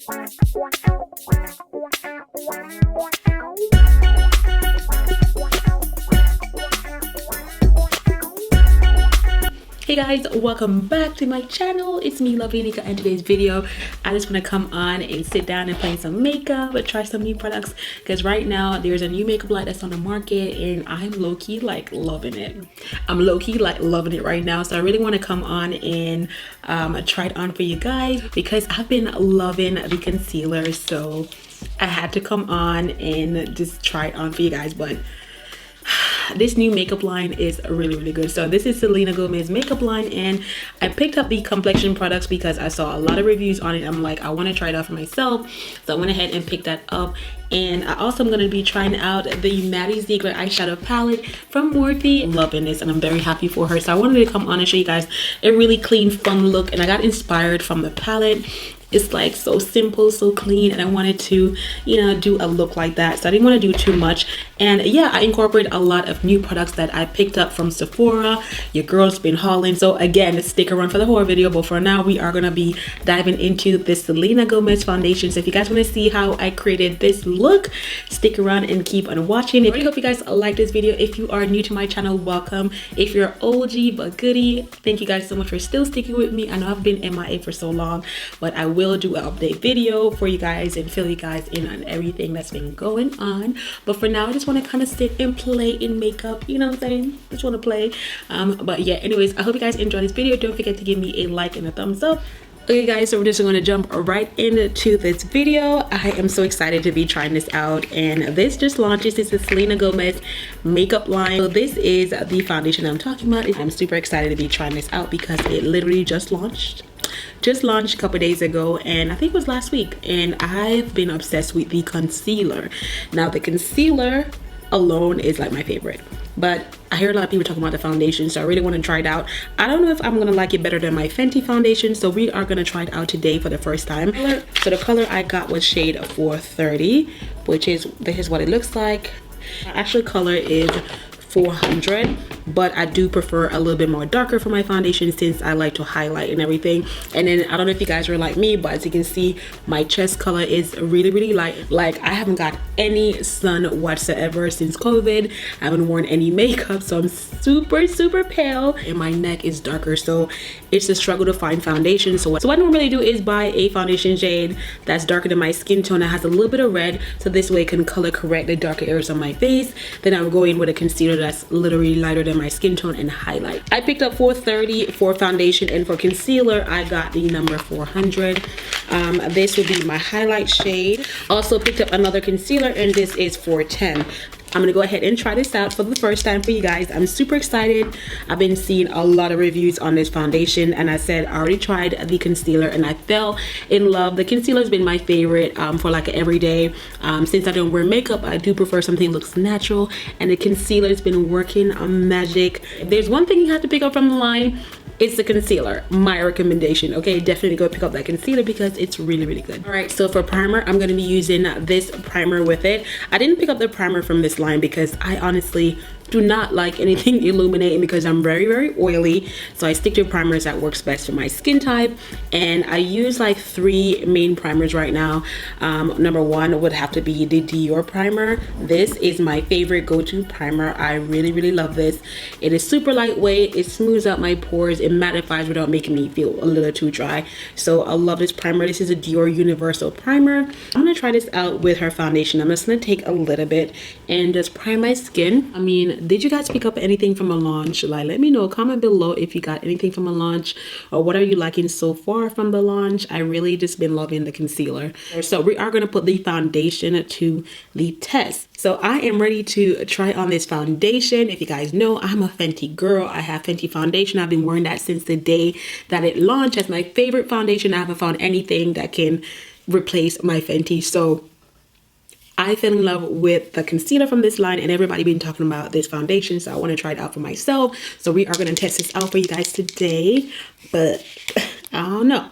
Hey guys, welcome back to my channel. It's me, lovelyanneka, and today's video I just want to come on and sit down and play some makeup, but try some new products, because right now there's a new makeup line that's on the market and I'm low-key like loving it. I'm low-key like loving it right now, so I really want to come on and try it on for you guys because I've been loving the concealer, so I had to come on and just try it on for you guys. But this new makeup line is really good. So this is Selena Gomez makeup line, and I picked up the complexion products because I saw a lot of reviews on it. I'm like, I want to try it out for myself, so I went ahead and picked that up. And I also am going to be trying out the Maddie Ziegler eyeshadow palette from Morphe. Loving this, and I'm very happy for her. So I wanted to come on and show you guys a really clean, fun look, and I got inspired from the palette. It's like so simple, so clean, and I wanted to, you know, do a look like that. So I didn't want to do too much. And yeah, I incorporate a lot of new products that I picked up from Sephora. Your girl's been hauling. So again, stick around for the whole video. But for now, we are going to be diving into this Selena Gomez foundation. So if you guys want to see how I created this look, stick around and keep on watching. I really hope you guys like this video. If you are new to my channel, welcome. If you're OG but goodie, thank you guys so much for still sticking with me. I know I've been MIA for so long, but I will do an update video for you guys and fill you guys in on everything that's been going on. But for now, I just want to kind of sit and play in makeup, you know what I'm saying? Just want to play. But yeah, anyways, I hope you guys enjoy this video. Don't forget to give me a like and a thumbs up. Okay guys, so we're just going to jump right into this video. I am so excited to be trying this out, and this just launched. This is the Selena Gomez makeup line. So this is the foundation I'm talking about. I'm super excited to be trying this out because it literally just launched a couple days ago, and I think it was last week, and I've been obsessed with the concealer. Now the concealer alone is like my favorite, but I hear a lot of people talking about the foundation, so I really want to try it out. I don't know if I'm gonna like it better than my Fenty foundation, so we are gonna try it out today for the first time. So the color I got was shade 430, which is, this is what it looks like. My actual color is 400, but I do prefer a little bit more darker for my foundation since I like to highlight and everything. And then I don't know if you guys are like me, but as you can see, my chest color is really light. Like, I haven't got any sun whatsoever since COVID. I haven't worn any makeup, so I'm super pale, and my neck is darker, so it's a struggle to find foundation. So what I normally do is buy a foundation shade that's darker than my skin tone, that has a little bit of red, so this way it can color correct the darker areas on my face. Then I will go in with a concealer that's literally lighter than my skin tone and highlight. I picked up 430 for foundation, and for concealer I got the number 400. This will be my highlight shade. Also picked up another concealer, and this is 410. I'm gonna go ahead and try this out for the first time for you guys. I'm super excited. I've been seeing a lot of reviews on this foundation, and I said I already tried the concealer and I fell in love. The concealer has been my favorite for like an everyday. Since I don't wear makeup, I do prefer something that looks natural, and the concealer has been working magic. If there's one thing you have to pick up from the line, it's the concealer. My recommendation. Okay, definitely go pick up that concealer because it's really good. All right, so for primer, I'm going to be using this primer with it. I didn't pick up the primer from this line because I honestly do not like anything illuminating because I'm very oily, so I stick to primers that works best for my skin type. And I use like 3 main primers right now. Number 1 would have to be the Dior primer. This is my favorite go-to primer. I really love this. It is super lightweight, it smooths out my pores, it mattifies without making me feel a little too dry. So I love this primer. This is a Dior Universal primer. I'm gonna try this out with her foundation. I'm just gonna take a little bit and just prime my skin. I mean, did you guys pick up anything from a launch? Like, let me know, comment below if you got anything from a launch, or what are you liking so far from the launch. I really just been loving the concealer. So we are going to put the foundation to the test. So I am ready to try on this foundation. If you guys know, I'm a Fenty girl. I have Fenty foundation. I've been wearing that since the day that it launched as my favorite foundation. I haven't found anything that can replace my Fenty. So I fell in love with the concealer from this line, and everybody been talking about this foundation, so I want to try it out for myself. So we are going to test this out for you guys today, but I don't know.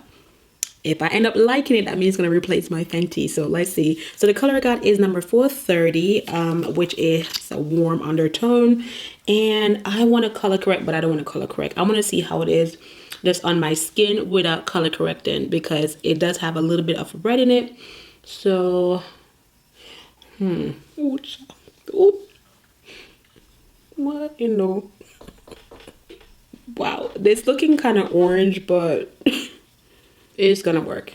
If I end up liking it, that means it's going to replace my Fenty. So let's see. So the color I got is number 430, which is a warm undertone. And I want to color correct, but I don't want to color correct. I want to see how it is this on my skin without color correcting, because it does have a little bit of red in it. So ooh, ooh. What, you know, wow, this looking kind of orange, but it's gonna work.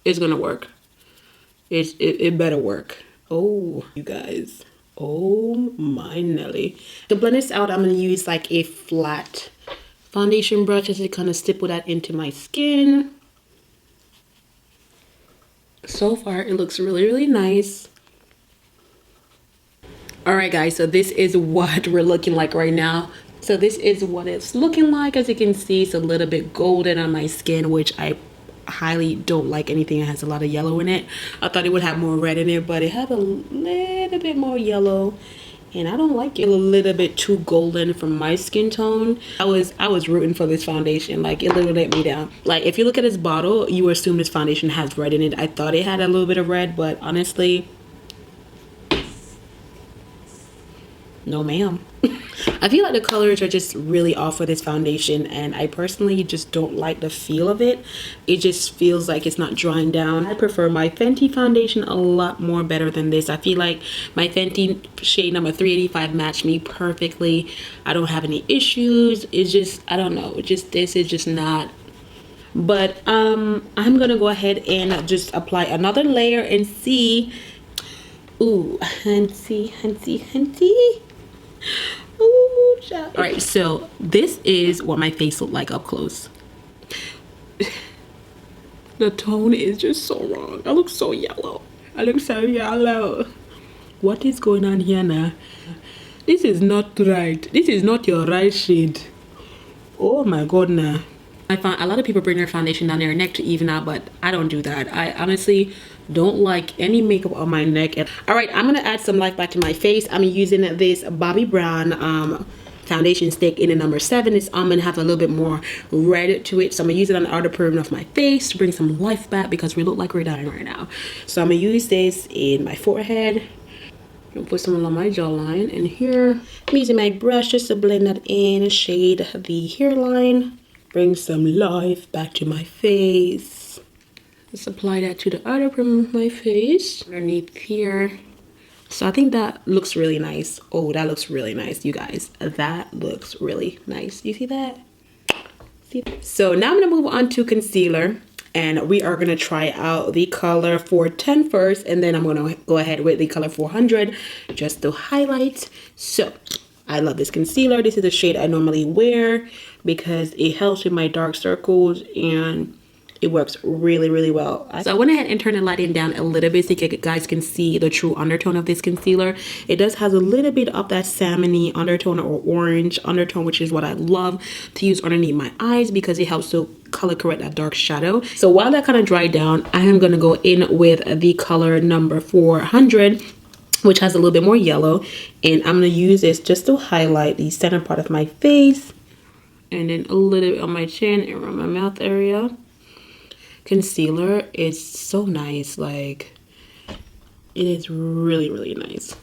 It's gonna work. It better work. Oh, you guys, oh my Nelly. To blend this out, I'm gonna use like a flat foundation brush just to kind of stipple that into my skin. So far it looks really nice. All right guys, so this is what we're looking like right now. So this is what it's looking like. As you can see, it's a little bit golden on my skin, which I highly don't like anything that has a lot of yellow in it. I thought it would have more red in it, but it has a little bit more yellow, and I don't like it. A little bit too golden for my skin tone. I was rooting for this foundation. Like, it literally let me down. Like, if you look at this bottle, you assume this foundation has red in it. I thought it had a little bit of red, but honestly, no ma'am. I feel like the colors are just really off for this foundation, and I personally just don't like the feel of it. It just feels like it's not drying down. I prefer my Fenty foundation a lot more better than this. I feel like my Fenty shade number 385 matched me perfectly. I don't have any issues. It's just, I don't know, just this is just not. But I'm gonna go ahead and just apply another layer and see. Ooh, hunty. Ooh, child. All right, so this is what my face looked like up close. The tone is just so wrong. I look so yellow. What is going on here now? This is not right. This is not your right shade. Oh my god, nah. I find a lot of people bring their foundation down their neck to even out, but I don't do that. I honestly don't like any makeup on my neck. All right, I'm gonna add some life back to my face. I'm using this Bobbi Brown foundation stick in the number 7. It's gonna have a little bit more red to it, so I'm gonna use it on the outer perimeter of my face to bring some life back, because we look like we're dying right now. So I'm gonna use this in my forehead. I'm gonna put some along my jawline, and here I'm using my brush just to blend that in, shade the hairline, bring some life back to my face. Let's apply that to the outer perimeter of my face, underneath here. So I think that looks really nice. Oh, that looks really nice, you guys. That looks really nice. You see that? See? So now I'm gonna move on to concealer, and we are gonna try out the color 410 first, and then I'm gonna go ahead with the color 400 just to highlight. So I love this concealer. This is the shade I normally wear because it helps with my dark circles, and it works really well. So I went ahead and turned the lighting down a little bit so you guys can see the true undertone of this concealer. It does have a little bit of that salmony undertone or orange undertone, which is what I love to use underneath my eyes because it helps to color correct that dark shadow. So while that kind of dried down, I am going to go in with the color number 400, which has a little bit more yellow, and I'm going to use this just to highlight the center part of my face, and then a little bit on my chin and around my mouth area. Concealer is so nice. Like, it is really nice.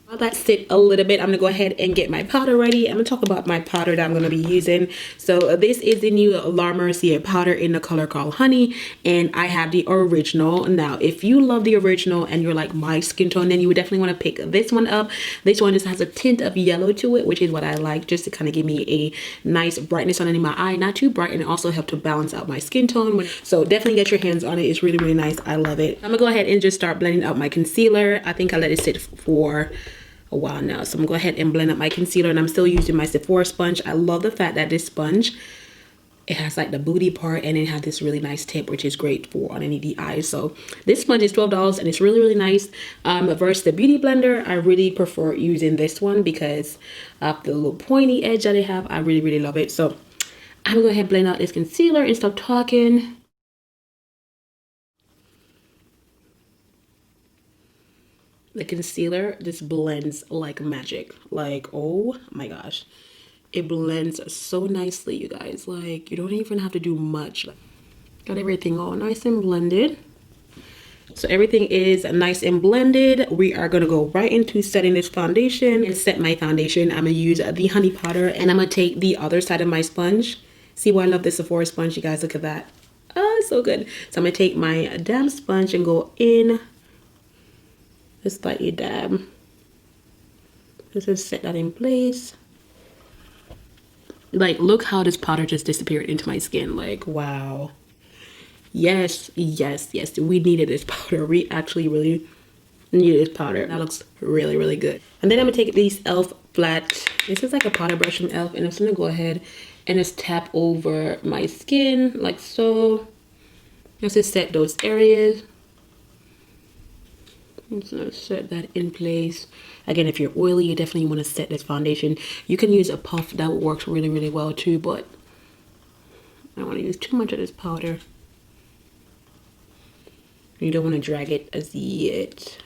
While that sit a little bit, I'm gonna go ahead and get my powder ready. I'm gonna talk about my powder that I'm gonna be using. So this is the new Mercier powder in the color called Honey, and I have the original. Now, if you love the original and you're like my skin tone, then you would definitely want to pick this one up. This one just has a tint of yellow to it, which is what I like, just to kind of give me a nice brightness underneath my eye, not too bright, and it also help to balance out my skin tone. So definitely get your hands on it. It's really nice. I love it. I'm gonna go ahead and just start blending out my concealer. I think I let it sit for a while now, so I'm gonna go ahead and blend up my concealer, and I'm still using my Sephora sponge. I love the fact that this sponge, it has like the booty part, and it has this really nice tip, which is great for underneath the eyes. So this sponge is $12, and it's really nice. Versus the beauty blender, I really prefer using this one because of the little pointy edge that they have. I really love it. So I'm gonna go ahead and blend out this concealer and stop talking. The concealer just blends like magic. Like, oh my gosh, it blends so nicely, you guys. Like, you don't even have to do much. Got everything all nice and blended. So everything is nice and blended. We are gonna go right into setting this foundation. And set my foundation, I'm gonna use the honey powder, and I'm gonna take the other side of my sponge See why I love this Sephora sponge, you guys? Look at that. Oh, it's so good. So I'm gonna take my damp sponge and go in. Just slightly dab. Just set that in place. Like, look how this powder just disappeared into my skin. Like, wow. Yes, yes, yes. We needed this powder. We actually really needed this powder. That looks really, really good. And then I'm gonna take these e.l.f. flat. This is like a powder brush from e.l.f. and I'm just gonna go ahead and just tap over my skin like so. Just to set those areas. I'm just gonna set that in place. Again, if you're oily, you definitely want to set this foundation. You can use a puff, that works really, really well too, but I don't want to use too much of this powder. You don't want to drag it as yet.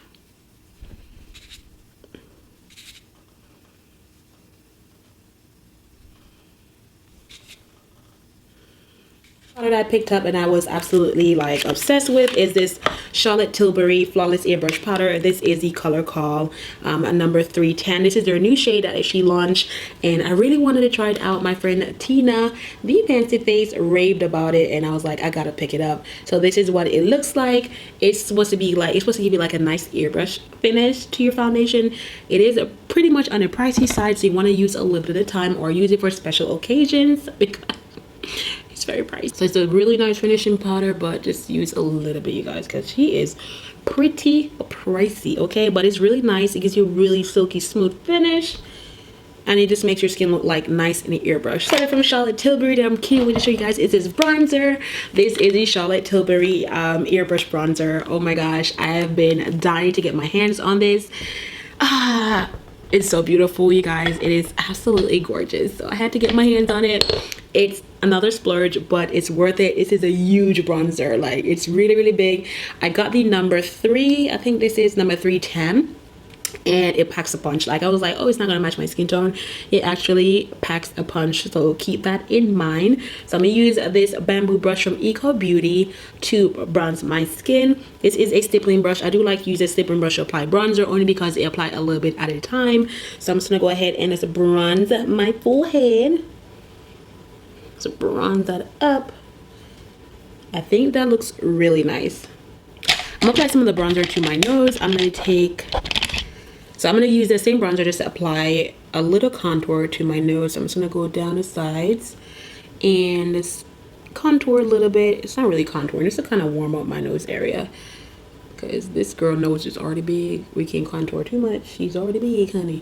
That I picked up and I was absolutely like obsessed with is this Charlotte Tilbury Flawless Airbrush Powder. This is the color call number 310. This is their new shade that she launched and I really wanted to try it out. My friend Tina, the Fancy Face, raved about it and I was like, I gotta pick it up. So this is what it looks like. It's supposed to be like, it's supposed to give you like a nice airbrush finish to your foundation. It is pretty much on the pricey side, so you want to use a little bit at a time or use it for special occasions because it's very pricey. So it's a really nice finishing powder, but just use a little bit, you guys, because she is pretty pricey, okay? But it's really nice. It gives you a really silky smooth finish and it just makes your skin look like nice in the airbrush. So from Charlotte Tilbury that I'm can't wait to show you guys is this bronzer. This is the Charlotte Tilbury airbrush bronzer. Oh my gosh, I have been dying to get my hands on this. It's so beautiful, you guys. It is absolutely gorgeous, so I had to get my hands on it. It's another splurge, but it's worth it. This is a huge bronzer. Like, it's really, really big. I got the number 3. I think this is number 310. And it packs a punch. Like, I was like, oh, it's not gonna match my skin tone. It actually packs a punch, so keep that in mind. So I'm gonna use this bamboo brush from Eco Beauty to bronze my skin. This is a stippling brush. I do like to use a stippling brush to apply bronzer only because it apply a little bit at a time. So I'm just gonna go ahead and just bronze my forehead. So bronze that up. I think that looks really nice. I'm gonna apply some of the bronzer to my nose. I'm gonna use the same bronzer just to apply a little contour to my nose. So I'm just gonna go down the sides and just contour a little bit. It's not really contouring, just to kind of warm up my nose area, because this girl nose is already big. We can't contour too much. She's already big, honey.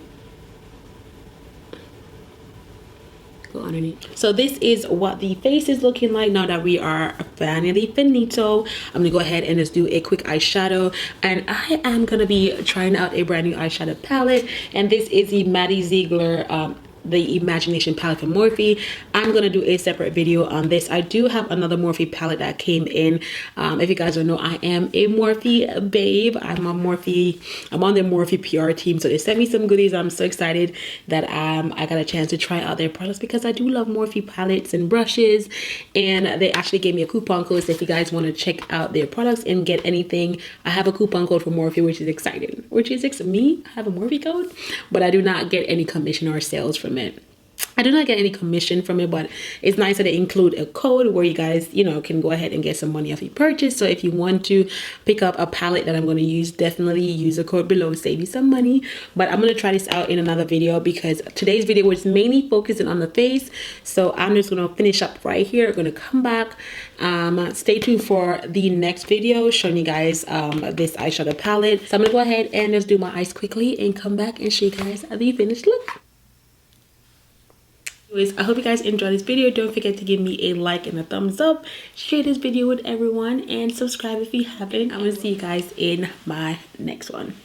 Go underneath. So this is what the face is looking like now that we are finally finito. I'm gonna go ahead and just do a quick eyeshadow, and I am gonna be trying out a brand new eyeshadow palette, and this is the Maddie Ziegler the Imagination palette from Morphe. I'm gonna do a separate video on this. I do have another Morphe palette that came in. If you guys don't know, I am a Morphe babe. I'm on the Morphe PR team, so they sent me some goodies. I'm so excited that I got a chance to try out their products because I do love Morphe palettes and brushes, and they actually gave me a coupon code. So if you guys want to check out their products and get anything, I have a coupon code for Morphe, which is exciting. I have a Morphe code, but I do not get any commission or sales from it. I do not get any commission from it, but it's nice that they include a code where you guys, you know, can go ahead and get some money off your purchase. So if you want to pick up a palette that I'm going to use, definitely use the code below, save you some money. But I'm going to try this out in another video because today's video was mainly focusing on the face. So I'm just going to finish up right here. I'm going to come back. Stay tuned for the next video showing you guys this eyeshadow palette. So I'm going to go ahead and just do my eyes quickly and come back and show you guys the finished look. I hope you guys enjoyed this video. Don't forget to give me a like and a thumbs up. Share this video with everyone and subscribe if you haven't. I'm gonna see you guys in my next one.